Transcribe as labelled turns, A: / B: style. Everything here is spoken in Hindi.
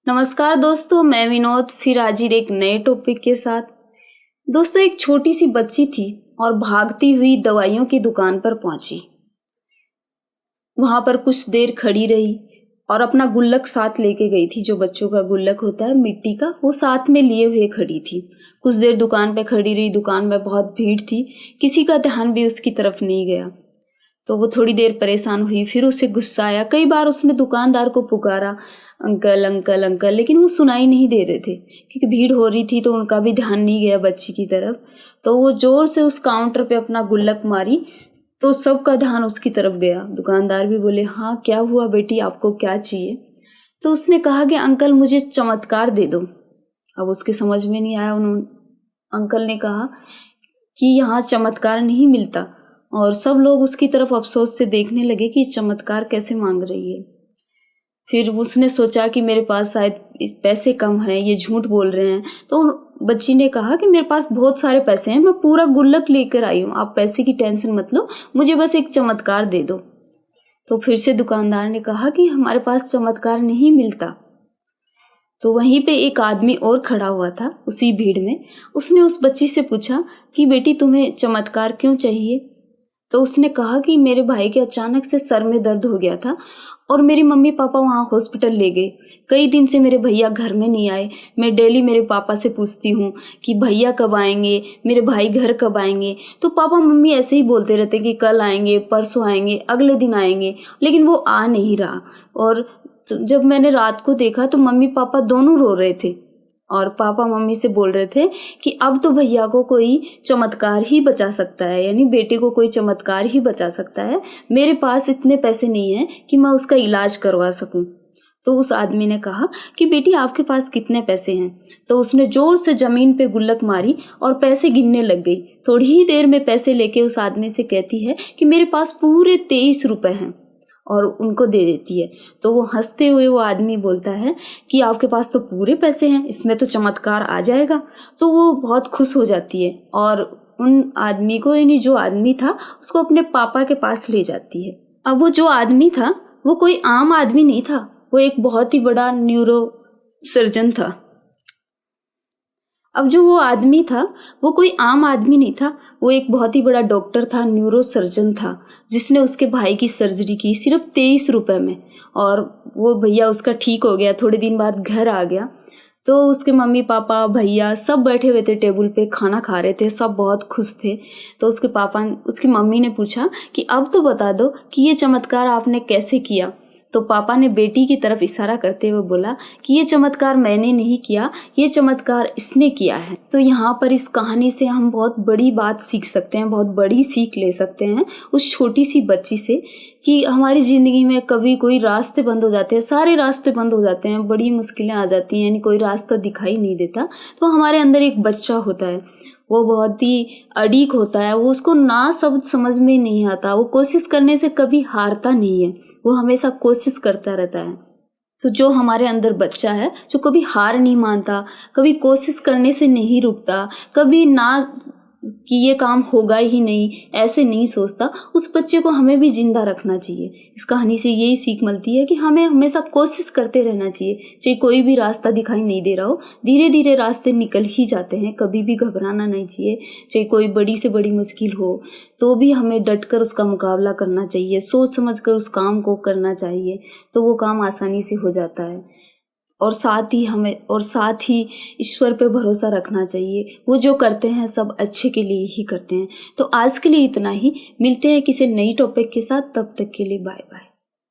A: नमस्कार दोस्तों, मैं विनोद फिर हाजिर एक नए टॉपिक के साथ। दोस्तों, एक छोटी सी बच्ची थी और भागती हुई दवाइयों की दुकान पर पहुंची। वहां पर कुछ देर खड़ी रही और अपना गुल्लक साथ लेके गई थी। जो बच्चों का गुल्लक होता है मिट्टी का, वो साथ में लिए हुए खड़ी थी। कुछ देर दुकान पे खड़ी रही। दुकान में बहुत भीड़ थी, किसी का ध्यान भी उसकी तरफ नहीं गया। तो वो थोड़ी देर परेशान हुई, फिर उसे गुस्सा आया। कई बार उसने दुकानदार को पुकारा, अंकल अंकल अंकल, लेकिन वो सुनाई नहीं दे रहे थे क्योंकि भीड़ हो रही थी। तो उनका भी ध्यान नहीं गया बच्ची की तरफ। तो वो जोर से उस काउंटर पे अपना गुल्लक मारी तो सबका ध्यान उसकी तरफ गया। दुकानदार भी बोले, हाँ क्या हुआ बेटी, आपको क्या चाहिए? तो उसने कहा कि अंकल मुझे चमत्कार दे दो। अब उसके समझ में नहीं आया। उन्होंने अंकल ने कहा कि यहाँ चमत्कार नहीं मिलता, और सब लोग उसकी तरफ अफसोस से देखने लगे कि चमत्कार कैसे मांग रही है। फिर उसने सोचा कि मेरे पास शायद पैसे कम हैं, ये झूठ बोल रहे हैं। तो बच्ची ने कहा कि मेरे पास बहुत सारे पैसे हैं, मैं पूरा गुल्लक लेकर आई हूँ, आप पैसे की टेंशन मत लो, मुझे बस एक चमत्कार दे दो। तो फिर से दुकानदार ने कहा कि हमारे पास चमत्कार नहीं मिलता। तो वहीं पे एक आदमी और खड़ा हुआ था उसी भीड़ में। उसने उस बच्ची से पूछा कि बेटी तुम्हें चमत्कार क्यों चाहिए? तो उसने कहा कि मेरे भाई के अचानक से सर में दर्द हो गया था और मेरी मम्मी पापा वहाँ हॉस्पिटल ले गए। कई दिन से मेरे भैया घर में नहीं आए। मैं डेली मेरे पापा से पूछती हूँ कि भैया कब आएंगे, मेरे भाई घर कब आएंगे। तो पापा मम्मी ऐसे ही बोलते रहते कि कल आएंगे, परसों आएंगे, अगले दिन आएंगे, लेकिन वो आ नहीं रहा। और जब मैंने रात को देखा तो मम्मी पापा दोनों रो रहे थे और पापा मम्मी से बोल रहे थे कि अब तो भैया को कोई चमत्कार ही बचा सकता है, यानी बेटे को कोई चमत्कार ही बचा सकता है। मेरे पास इतने पैसे नहीं हैं कि मैं उसका इलाज करवा सकूं। तो उस आदमी ने कहा कि बेटी आपके पास कितने पैसे हैं? तो उसने जोर से जमीन पे गुल्लक मारी और पैसे गिनने लग गई। थोड़ी ही देर में पैसे लेके उस आदमी से कहती है कि मेरे पास पूरे 23 रुपए हैं, और उनको दे देती है। तो वो हंसते हुए वो आदमी बोलता है कि आपके पास तो पूरे पैसे हैं, इसमें तो चमत्कार आ जाएगा। तो वो बहुत खुश हो जाती है और उन आदमी को, यानी जो आदमी था, उसको अपने पापा के पास ले जाती है। अब वो जो आदमी था वो कोई आम आदमी नहीं था, वो एक बहुत ही बड़ा न्यूरो सर्जन था। अब जो वो आदमी था वो कोई आम आदमी नहीं था, वो एक बहुत ही बड़ा डॉक्टर था, न्यूरो सर्जन था, जिसने उसके भाई की सर्जरी की सिर्फ 23 रुपए में। और वो भैया उसका ठीक हो गया, थोड़े दिन बाद घर आ गया। तो उसके मम्मी पापा भैया सब बैठे हुए थे, टेबल पे खाना खा रहे थे, सब बहुत खुश थे। तो उसकी मम्मी ने पूछा कि अब तो बता दो कि ये चमत्कार आपने कैसे किया? तो पापा ने बेटी की तरफ इशारा करते हुए बोला कि ये चमत्कार मैंने नहीं किया, ये चमत्कार इसने किया है। तो यहाँ पर इस कहानी से हम बहुत बड़ी बात सीख सकते हैं, बहुत बड़ी सीख ले सकते हैं उस छोटी सी बच्ची से, कि हमारी ज़िंदगी में कभी कोई रास्ते बंद हो जाते हैं, सारे रास्ते बंद हो जाते हैं, बड़ी मुश्किलें आ जाती हैं, यानी कोई रास्ता दिखाई नहीं देता। तो हमारे अंदर एक बच्चा होता है, वो बहुत ही अड़ीक होता है, वो उसको ना शब्द समझ में नहीं आता, वो कोशिश करने से कभी हारता नहीं है, वो हमेशा कोशिश करता रहता है। तो जो हमारे अंदर बच्चा है, जो कभी हार नहीं मानता, कभी कोशिश करने से नहीं रुकता, कभी ना कि ये काम होगा ही नहीं ऐसे नहीं सोचता, उस बच्चे को हमें भी जिंदा रखना चाहिए। इस कहानी से यही सीख मिलती है कि हमें हमेशा कोशिश करते रहना चाहिए। चाहे कोई भी रास्ता दिखाई नहीं दे रहा हो, धीरे धीरे रास्ते निकल ही जाते हैं, कभी भी घबराना नहीं चाहिए। चाहे कोई बड़ी से बड़ी मुश्किल हो तो भी हमें डटकर उसका मुकाबला करना चाहिए, सोच समझ कर उस काम को करना चाहिए, तो वो काम आसानी से हो जाता है। और साथ ही ईश्वर पे भरोसा रखना चाहिए, वो जो करते हैं सब अच्छे के लिए ही करते हैं। तो आज के लिए इतना ही, मिलते हैं किसी नई टॉपिक के साथ, तब तक के लिए बाय बाय।